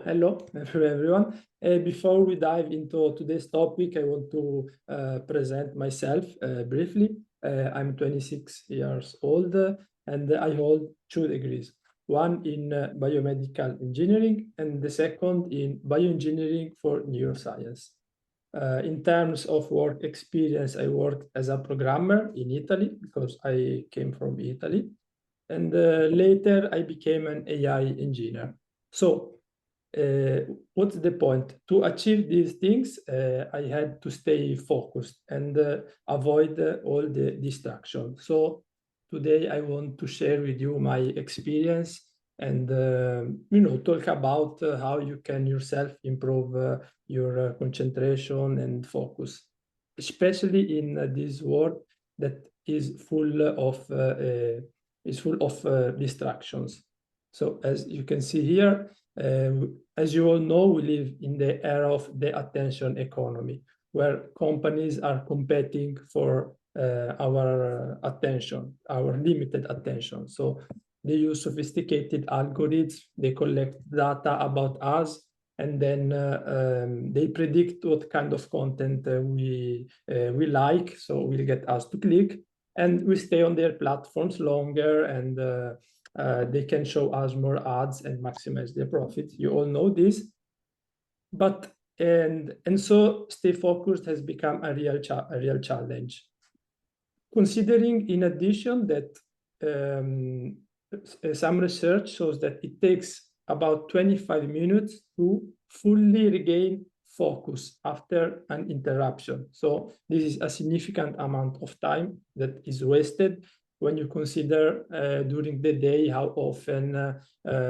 Hello, everyone. Before we dive into today's topic, I want to present myself briefly. I'm 26 years old and I hold 2 degrees, one in biomedical engineering and the second in bioengineering for neuroscience. In terms of work experience, I worked as a programmer in Italy because I came from Italy. And later I became an AI engineer. So what's the point? To achieve these things, I had to stay focused and avoid all the distractions. So today I want to share with you my experience and talk about how you can yourself improve your concentration and focus, especially in this world that is full of distractions. So as you can see here, as you all know, we live in the era of the attention economy, where companies are competing for our attention, our limited attention. So they use sophisticated algorithms, they collect data about us, and then they predict what kind of content we like, so will get us to click, and we stay on their platforms longer, and they can show us more ads and maximize their profit. You all know this, but and so stay focused has become a real challenge. Considering in addition that some research shows that it takes about 25 minutes to fully regain focus after an interruption. So this is a significant amount of time that is wasted when you consider during the day how often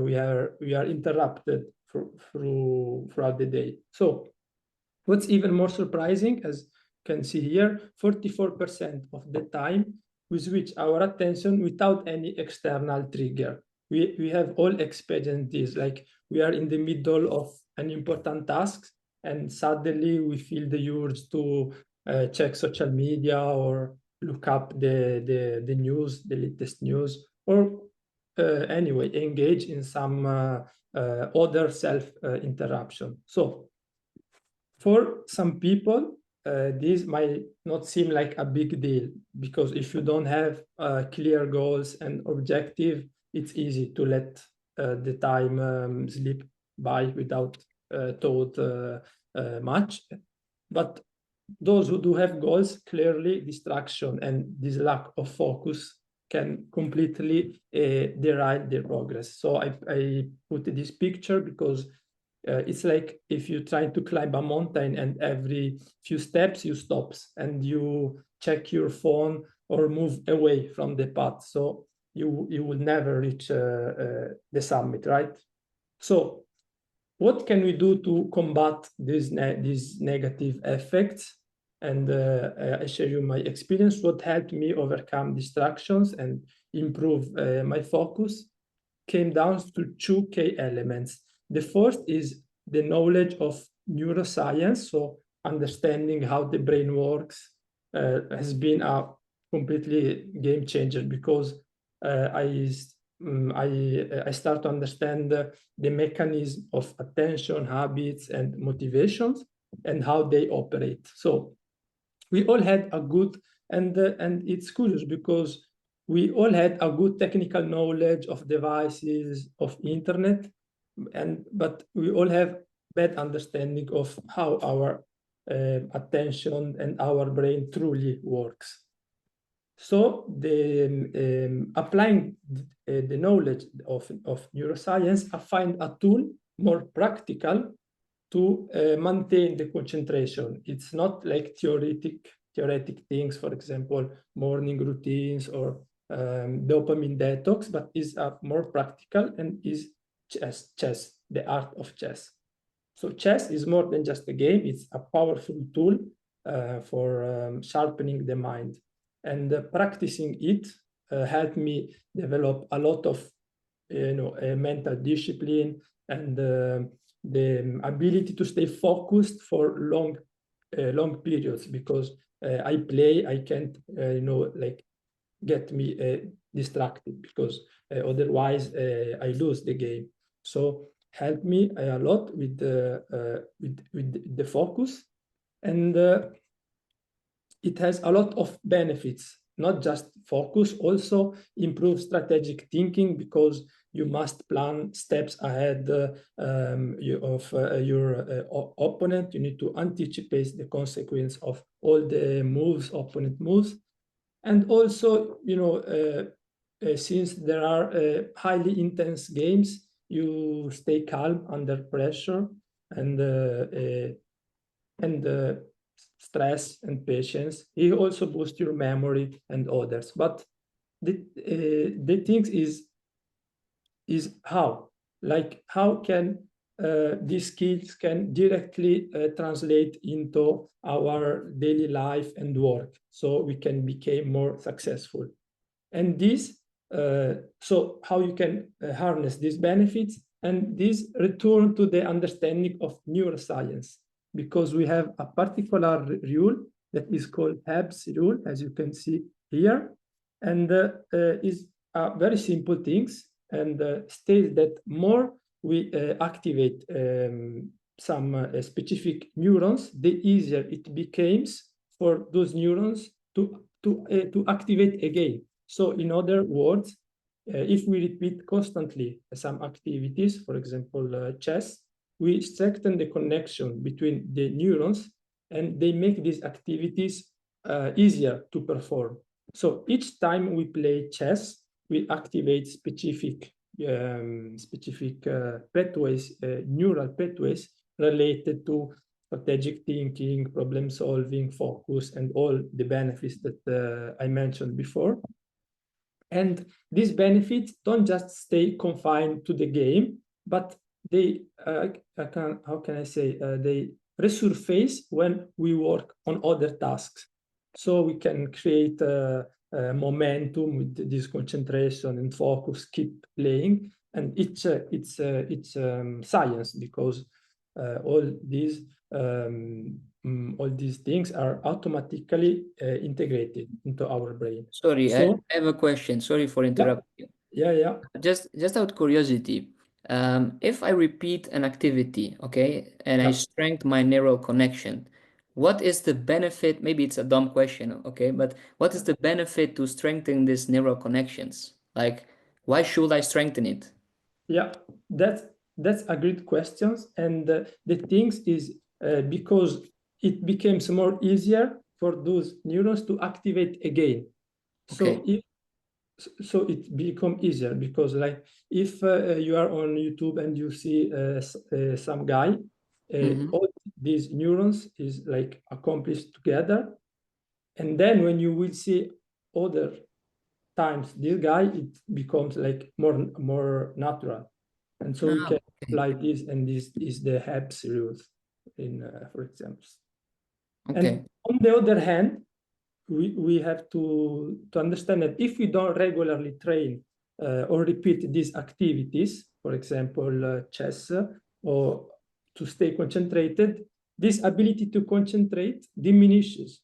we are interrupted throughout the day. So what's even more surprising, as you can see here, 44% of the time we switch our attention without any external trigger. We have all experienced this, like we are in the middle of an important task and suddenly we feel the urge to check social media or look up the news, the latest news, or anyway, engage in some other self-interruption. So for some people, this might not seem like a big deal because if you don't have clear goals and objective, it's easy to let the time slip by without thought much. But those who do have goals, clearly distraction and this lack of focus can completely derail their progress. So I put this picture because it's like if you try to climb a mountain and every few steps you stop and you check your phone or move away from the path. So you will never reach the summit, right? So what can we do to combat these negative effects? And I share you my experience, what helped me overcome distractions and improve my focus came down to 2 key elements. The first is the knowledge of neuroscience, so understanding how the brain works has been a completely game changer because I start to understand the mechanism of attention, habits, and motivations, and how they operate. So we all had a good, and it's curious because we all had a good technical knowledge of devices, of internet, but we all have bad understanding of how our attention and our brain truly works. So applying the knowledge of neuroscience, I find a tool more practical to maintain the concentration. It's not like theoretic things, for example, morning routines or dopamine detox, but is more practical and is chess, the art of chess. So chess is more than just a game. It's a powerful tool for sharpening the mind. And practicing it helped me develop a lot of mental discipline and the ability to stay focused for long periods because I can't like get me distracted because otherwise I lose the game. So helped me a lot with the focus, and it has a lot of benefits, not just focus, also improve strategic thinking, because you must plan steps ahead of your opponent. You need to anticipate the consequence of all the moves, opponent moves. And also, since there are highly intense games, you stay calm under pressure, and stress and patience. It also boosts your memory and others. But the thing is how, like, how can these skills can directly translate into our daily life and work, so we can become more successful. And this, so how you can harness these benefits, and this return to the understanding of neuroscience, because we have a particular rule that is called Hebb's rule, as you can see here, and is very simple things, and states that more we activate some specific neurons, the easier it becomes for those neurons to activate again. So in other words, if we repeat constantly some activities, for example, chess, we strengthen the connection between the neurons, and they make these activities easier to perform. So each time we play chess, we activate specific pathways, neural pathways related to strategic thinking, problem solving, focus, and all the benefits that I mentioned before. And these benefits don't just stay confined to the game, but they, how can I say, they resurface when we work on other tasks. So we can create momentum with this concentration and focus, keep playing. And it's science, because all these things are automatically integrated into our brain. Sorry, So I have a question. Sorry for interrupting you. yeah. Just out of curiosity, if I repeat an activity, okay, and I Yeah. strengthen my neural connection, what is the benefit? Maybe it's a dumb question, okay, but what is the benefit to strengthen these neural connections? Like, why should I strengthen it? Yeah, that's a great question. And the things is because it becomes more easier for those neurons to activate again. Okay. So it become easier, because, like, if you are on YouTube and you see some guy, all these neurons is like accomplished together, and then when you will see other times this guy, it becomes like more natural. And so we Ah, can okay. apply this, and this is the Hebb's rules, in for example. Okay. And on the other hand, we have to understand that if we don't regularly train or repeat these activities, for example, chess, or to stay concentrated, this ability to concentrate diminishes.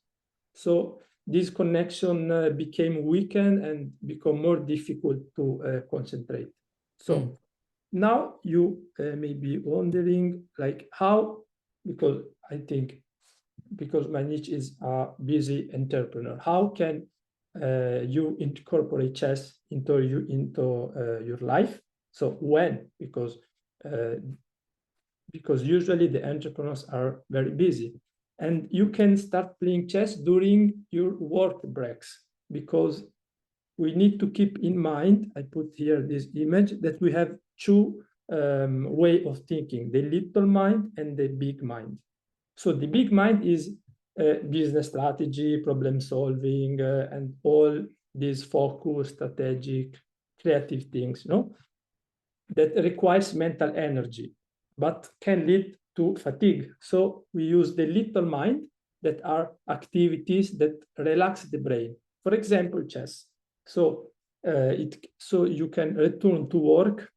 So this connection became weakened and become more difficult to concentrate. Mm. So now you may be wondering, like, how, because I think, because my niche is a busy entrepreneur, how can you incorporate chess into your life? So when, because usually the entrepreneurs are very busy, and you can start playing chess during your work breaks, because we need to keep in mind, I put here this image, that we have two way of thinking, the little mind and the big mind. So the big mind is business strategy, problem solving, and all these focus, strategic, creative things, that requires mental energy, but can lead to fatigue. So we use the little mind, that are activities that relax the brain. For example, chess. So so you can return to work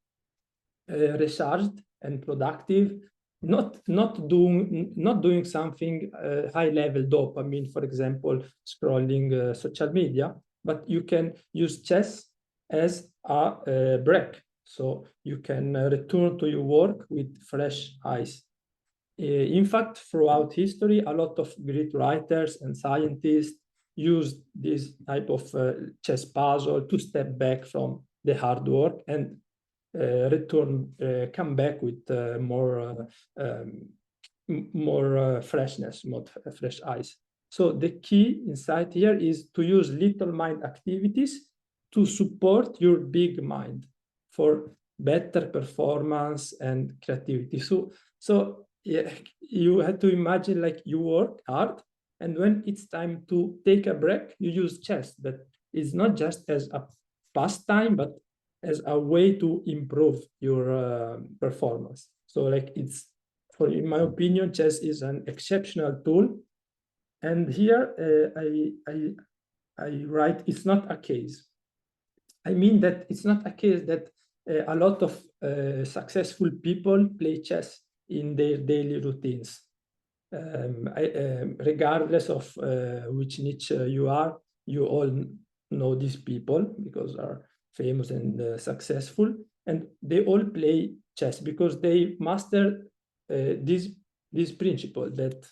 recharged and productive, not doing something high level dopamine, for example, scrolling social media, but you can use chess as a break. so you can return to your work with fresh eyes. In fact, throughout history, a lot of great writers and scientists used this type of chess puzzle to step back from the hard work and come back with more freshness, more fresh eyes. So the key insight here is to use little mind activities to support your big mind for better performance and creativity. So yeah, you have to imagine like you work hard, and when it's time to take a break, you use chess. That is not just as a pastime, but as a way to improve your performance. So like in my opinion, chess is an exceptional tool. And here I write, it's not a case. I mean that it's not a case that a lot of successful people play chess in their daily routines. Regardless of which niche you are, you all know these people because are famous and successful, and they all play chess because they master this principle that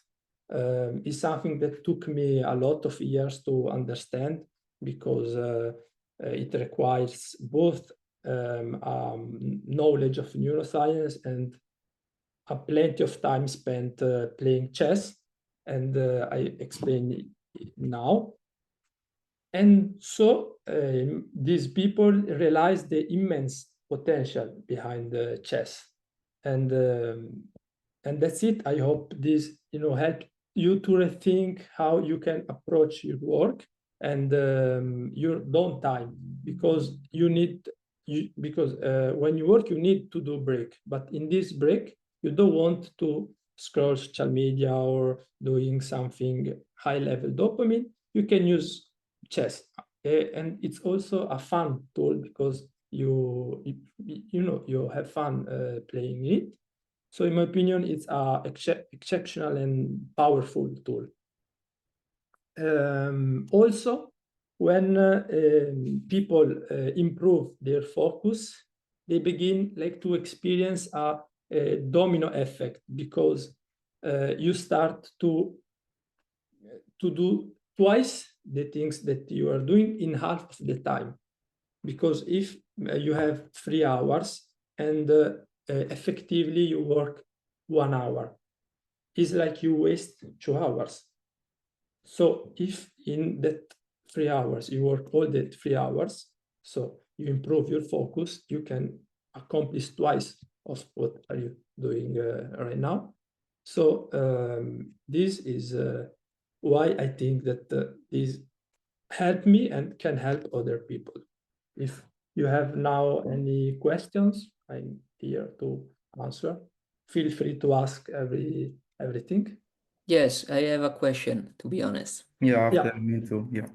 is something that took me a lot of years to understand, because it requires both knowledge of neuroscience and a plenty of time spent playing chess, and I explain it now. And so these people realize the immense potential behind the chess, and that's it. I hope this help you to rethink how you can approach your work and your downtime, because when you work you need to do break, but in this break you don't want to scroll social media or doing something high level dopamine. You can use chess, and it's also a fun tool because you have fun playing it. So in my opinion, it's a exceptional and powerful tool. Also, when people improve their focus, they begin like to experience a domino effect, because you start to do twice the things that you are doing in half of the time. Because if you have 3 hours and effectively you work 1 hour, it's like you waste 2 hours. So if in that 3 hours you work all the 3 hours, so you improve your focus, you can accomplish twice of what are you doing right now. So this is why I think that this helped me and can help other people. If you have now any questions, I'm here to answer. Feel free to ask everything. Yes, I have a question, to be honest. Yeah, Yeah. after me too. Yeah.